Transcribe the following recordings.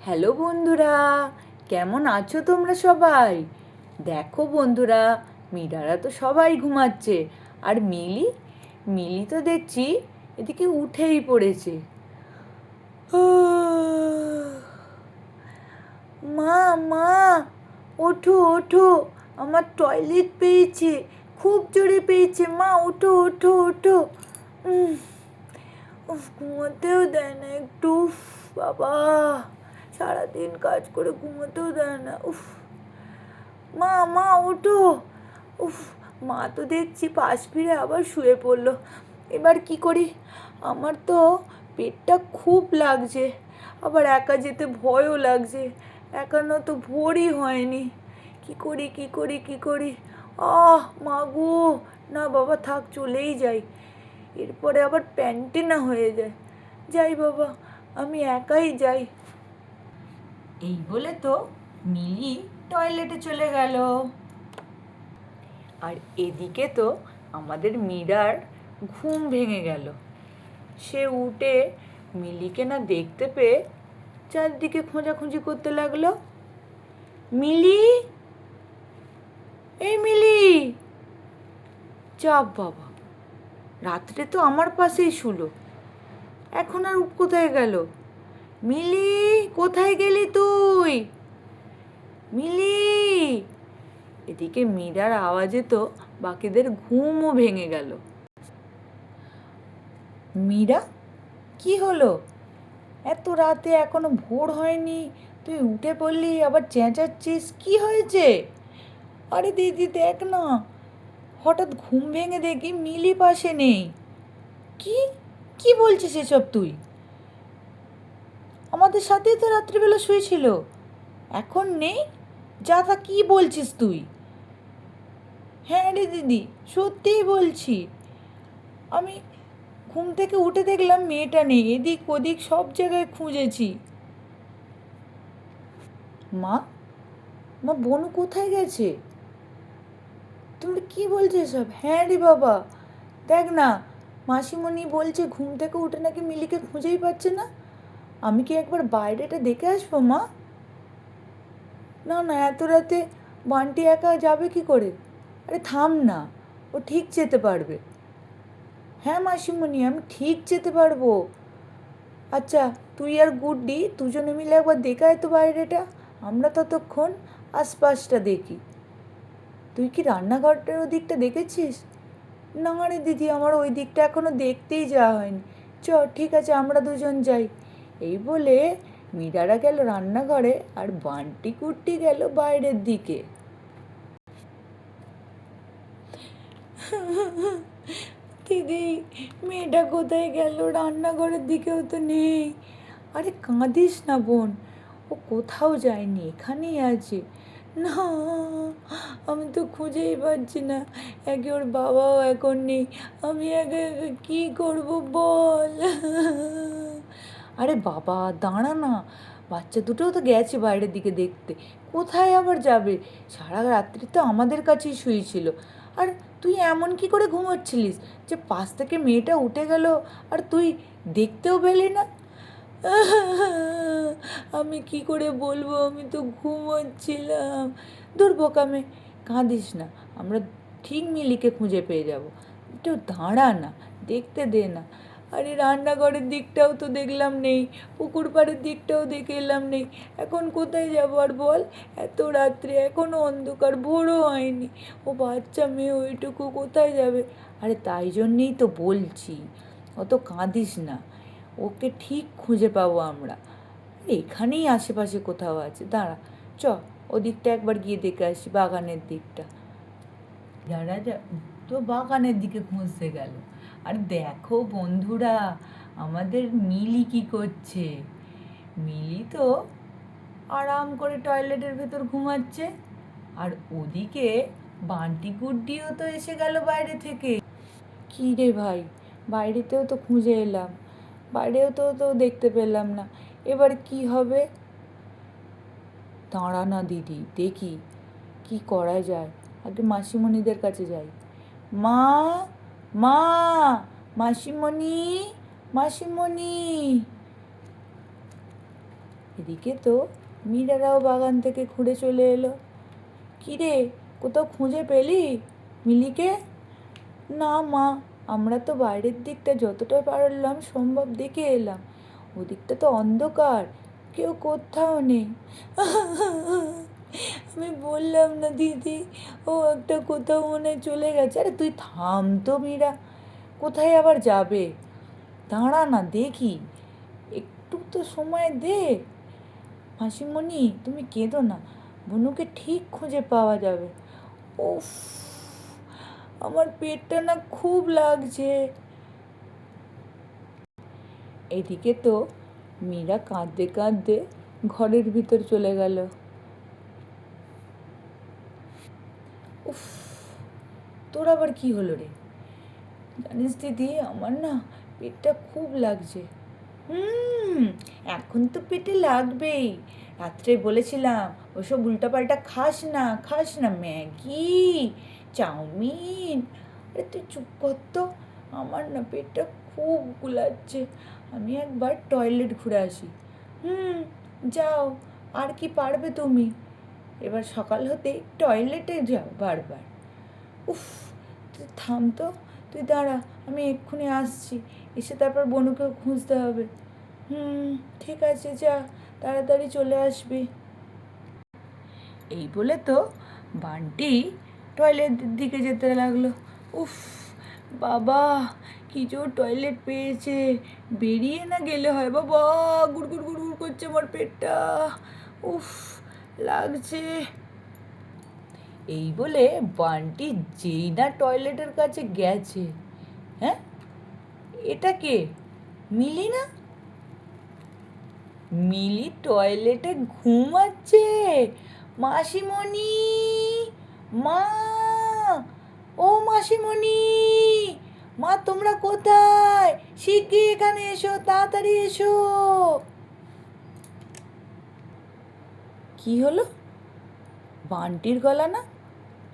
Hello বন্ধুরা, কেমন আছো তোমরা সবাই? দেখো বন্ধুরা, মীরারা তো সবাই ঘুমাচ্ছে, আর মিলি মিলি তো দেখছি এদিকে উঠেই পড়েছে। মা মা, ওঠো ওঠো, আমার টয়লেট পেয়েছে, খুব জোরে পেয়েছে। মা ওঠো ওঠো ওঠো। উম, উফ, ঘুমোতেও দেয় না একটু। উফ, বাবা, সারাদিন কাজ করে ঘুমোতেও দেয় না। উফ, মা মা ওঠো। উফ, মা তো দেখছি পাশ ফিরে আবার শুয়ে পড়লো। এবার কি করি? আমার তো পেটটা খুব লাগছে, আবার একা যেতে ভয়ও লাগছে। একানো তো ভোরই হয়নি। কি করি কি করি কি করি? মা গো, না বাবা থাক, চলেই যাই। এরপরে আবার প্যান্টে না হয়ে যায়। যাই বাবা, আমি একাই যাই। এই বলে তো মিলি টয়লেটে চলে গেল। আর এদিকে তো আমাদের মীরার ঘুম ভেঙে গেল। সে উঠে মিলিকে না দেখতে পেয়ে চারদিকে খোঁজাখুঁজি করতে লাগলো। মিলি, এই মিলি! চাপ বাবা, রাত্রে তো আমার পাশেই শুলো, এখন আর কোথায় গেল? মিলি, কোথায় গেলি তুই? মিলি! এদিকে মীরার আওয়াজে তো বাকিদের ঘুমও ভেঙে গেল। মীরা, কি হলো? এত রাতে এখনো ভোর হয়নি, তুই উঠে পড়লি আবার চেঁচাচ্ছিস, কি হয়েছে? আরে দিদি দেখ না, হঠাৎ ঘুম ভেঙে দেখি মিলি পাশে নেই। কি কি বলছিস এসব তুই? আমাদের সাথেই তো রাত্রিবেলা শুয়েছিল, এখন নেই? যা তা কি বলছিস তুই? হ্যাঁ রে দিদি, সত্যিই বলছি। আমি ঘুম থেকে উঠে দেখলাম মেয়েটা নেই, এদিক ওদিক সব জায়গায় খুঁজেছি। মা, মা বনু কোথায় গেছে? তুমি কি বলছো এসব? হ্যাঁ রে বাবা, দেখ না, মাসিমণি বলছে ঘুম থেকে উঠে নাকি মিলিকে খুঁজেই পাচ্ছে না। আমি কি একবার বাইরেটা দেখে আসবো মা? না না, এত রাতে বান্টি একা যাবে কি করে? আরে থাম না, ও ঠিক যেতে পারবে। হ্যাঁ মাসিমণি, আমি ঠিক যেতে পারবো। আচ্ছা, তুই আর গুড্ডি দুজনে মিলে একবার দেখে আয় তো বাইরেটা, আমরা ততক্ষণ আশপাশটা দেখি। তুই কি রান্নাঘরটার ওদিকটা দেখেছিস? না রে দিদি, আমার ওই দিকটা এখনো দেখতেই যাওয়া হয়নি। চ, ঠিক আছে, আমরা দুজন যাই। এই বলে মীরারা গেল রান্নাঘরে, আর বান্টি কুট্টি গেল বাইরের দিকে। দিদি, মেয়েটা কোথায় গেল? রান্নাঘরের দিকেও তো নেই। আরে কাঁদিস না বোন, ও কোথাও যায়নি, এখানেই আছে। না, আমি তো খুঁজেই পাচ্ছি না, একে ওর বাবাও এখন নেই, আমি একা একা কী করবো বল? আরে বাবা দাঁড়া না, বাচ্চা দুটোও তো গেছে বাইরের দিকে দেখতে, কোথায় আবার যাবে? সারা রাত্রি তো আমাদের কাছেই শুয়েছিল। আর তুই এমন কি করে ঘুমোচ্ছিলিস যে পাশ থেকে মেয়েটা উঠে গেল আর তুই দেখতেও পেলি না? আমি কি করে বলবো, আমি তো ঘুমোচ্ছিলাম। দূর বোকামে, কাঁদিস না, আমরা ঠিক মিলিকে খুঁজে পেয়ে যাব। একটু দাঁড়া না, দেখতে দে না। আরে রান্নাঘরের দিকটাও তো দেখলাম নেই, পুকুর পাড়ের দিকটাও দেখে এলাম নেই, এখন কোথায় যাবো আর বল? এত রাত্রে, এখনও অন্ধকার, ভোরও হয়নি, ও বাচ্চা মেয়ে ওইটুকু কোথায় যাবে? আরে তাই জন্যেই তো বলছি, অত কাঁদিস না, ওকে ঠিক খুঁজে পাবো আমরা। এখানেই আশেপাশে কোথাও আছে, দাঁড়া, চ, ওদিকটা একবার গিয়ে দেখে আসি, বাগানের দিকটা। যারা তো বাগানের দিকে খুঁজতে গেল। আর দেখো বন্ধুরা, আমাদের মিলি কি করছে। মিলি তো আরাম করে টয়লেটের ভেতর ঘুমাচ্ছে, আর ওদিকে বান্টি গুড্ডিও তো এসে গেল বাইরে থেকে। কী রে ভাই, বাইরেতেও তো খুঁজে এলাম, বাইরেও তো তো দেখতে পেলাম না, এবার কি হবে? দাঁড়া না দিদি, দেখি কি করা যায়, আগে মাসিমণিদের কাছে যাই। মা, মা, মাসিমণি, মাসিমণি! এদিকে তো মীরারাও বাগান থেকে ঘুরে চলে এলো। কিরে, কোথাও খুঁজে পেলি মিলিকে? না মা, আমরা তো বাইরের দিকটা যতটা পারলাম সম্ভব দেখে এলাম, ওদিকটা তো অন্ধকার, কেউ কোথাও নেই। আমি বললাম না দিদি, ও একটা কোথাও মনে হয় চলে গেছে। আরে তুই থাম তো মীরা, কোথায় আবার যাবে? দাঁড়া না দেখি, একটু তো সময় দে। মাসিমণি তুমি কেঁদো না, বনুকে ঠিক খুঁজে পাওয়া যাবে। উফ, আমার পেটটা না খুব লাগছে। এদিকে তো মীরা কাঁদতে কাঁদতে ঘরের ভিতর চলে গেল। উফ, তোর আবার কি হলো রে? জানিস দিদি, আমার না পেটটা খুব লাগছে। এখন তো পেটে লাগবেই, রাত্রে বলেছিলাম ওসব উল্টাপাল্টা খাস না, খাস না, ম্যাগি, চাউমিন। আরে তুই চুপ কর তো, আমার না পেটটা খুব গুলাচ্ছে, আমি একবার টয়লেট ঘুরে আসি। যাও, আর কি পারবে তুমি? এবার সকাল হতেই টয়লেটে যাও বারবার। উফ, তুই থাম তো, তুই দাঁড়া, আমি এক্ষুনি আসছি, এসে তারপর বনুকেও খুঁজতে হবে। ঠিক আছে, যা, তাড়াতাড়ি চলে আসবি। এই বলে তো বান্টি টয়লেটের দিকে যেতে লাগলো। উফ বাবা, কি জোর টয়লেট পেয়েছে, বেরিয়ে না গেলে হয়। বাবা, গুড়গুড় গুড়গুড় করছে আমার পেটটা, উফ লাগছে। এই বলে বান্টি যেই না টয়লেটের কাছে গেছে, হ্যাঁ, এটা কে? মিলি না? মিলি টয়লেটে ঘুমাচ্ছে। মাসিমণি, মা, ও মাসিমণি, মা তোমরা কোথায়? শিগগির এখানে এসো, তাড়াতাড়ি এসো। কি হলো? বান্টির গলা না?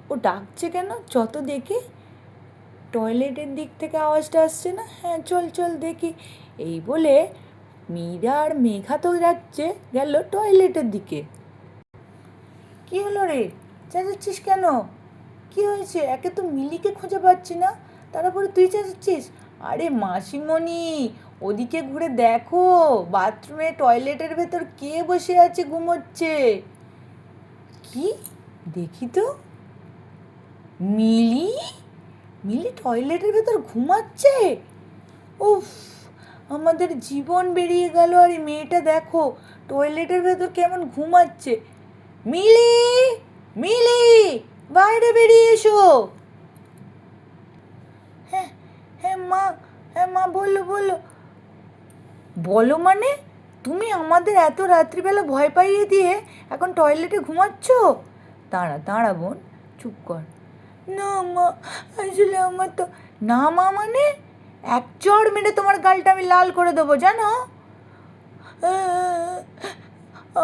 ও ডাকছে কেন? যত দেখি টয়লেটের দিক থেকে আওয়াজটা আসছে না। হ্যাঁ, চল চল দেখি। এই বলে মীরা আর মেঘা তো যাচ্ছে, গেল টয়লেটের দিকে। কি হলো রে, চেঁচাচ্ছিস কেন? কি হয়েছে? একে তো মিলিকে খুঁজে পাচ্ছি না, তারপরে তুই চেঁচাচ্ছিস? আরে মাসিমণি, ওদিকে ঘুরে দেখো, বাথরুমে টয়লেটের ভেতর কে বসে আছে, ঘুমোচ্ছে। কি, দেখি তো। মিলি, মিলি টয়লেটের ভেতর ঘুমাচ্ছে? উফ, আমাদের জীবন বেরিয়ে গেল। আর এই মেয়েটা দেখো টয়লেটের ভেতর কেমন ঘুমাচ্ছে। মিলি, মিলি, বাইরে বেরিয়ে এসো। হ্যাঁ, হ্যাঁ মা, হ্যাঁ মা, বলো বলো। বলো মানে, তুমি আমাদের এত রাত্রিবেলা ভয় পাইয়ে দিয়ে এখন টয়লেটে ঘুমাচ্ছ? দাঁড়া দাঁড়া বোন, চুপ কর। না মা, আসলে আমার তো। না মা মানে, এক চড় মেরে তোমার গালটা আমি লাল করে দেবো জানো।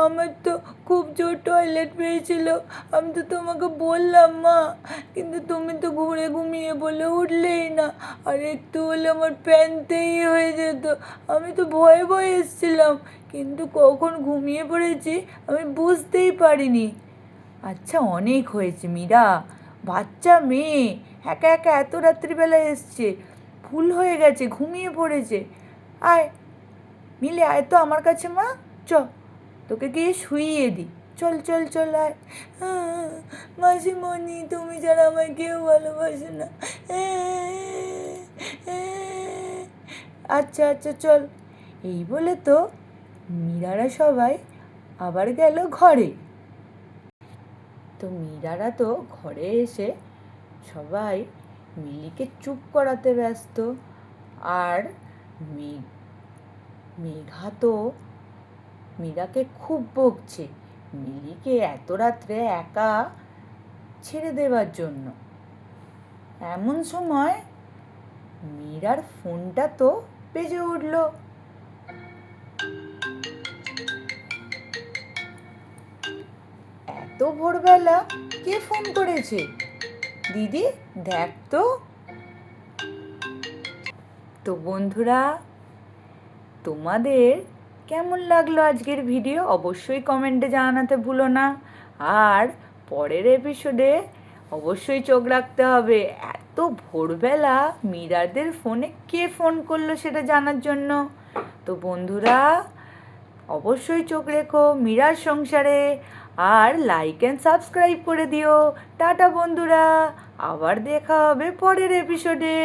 আমার তো খুব জোর টয়লেট পেয়েছিল, আমি তো তোমাকে বললাম মা, কিন্তু তুমি তো ঘুরে ঘুমিয়ে বলে উঠলেই না, আর একটু হলে আমার প্যান্টেই হয়ে যেত। আমি তো ভয়ে ভয়ে এসেছিলাম, কিন্তু কখন ঘুমিয়ে পড়েছি আমি বুঝতেই পারিনি। আচ্ছা, অনেক হয়েছে মীরা, বাচ্চা মেয়ে একা একা এত রাত্রিবেলা এসছে, ভুল হয়ে গেছে, ঘুমিয়ে পড়েছে। আয় মিলে, আয় তো আমার কাছে মা, চ, তোকে গিয়ে শুইয়ে দিই, চল চল চল আয়। মাসিমণি, তুমি ছাড়া আমায় কেউ ভালোবাসে না। আচ্ছা আচ্ছা চল। এই বলে তো মীরারা সবাই আবার গেল ঘরে। তো মীরারা তো ঘরে এসে সবাই মিলিকে চুপ করাতে ব্যস্ত। আর মেঘা তো মীরাকে খুব বকছে মিলিকে এত রাত্রে একা ছেড়ে দেওয়ার জন্য। এমন সময় মীরার ফোনটা তো বেজে উঠল। এত ভোরবেলা কে ফোন করেছে? দিদি, দেখ তো। তো বন্ধুরা, তোমাদের কেমন লাগলো আজকের ভিডিও অবশ্যই কমেন্টে জানাতে ভুলো না। আর পরের এপিসোডে অবশ্যই চোখ রাখতে হবে। এত ভোরবেলা মীরাদের ফোনে কে ফোন করলো সেটা জানার জন্য। তো বন্ধুরা অবশ্যই চোখ রেখো মীরার সংসারে, আর লাইক অ্যান্ড সাবস্ক্রাইব করে দিও। টাটা বন্ধুরা, আবার দেখা হবে পরের এপিসোডে।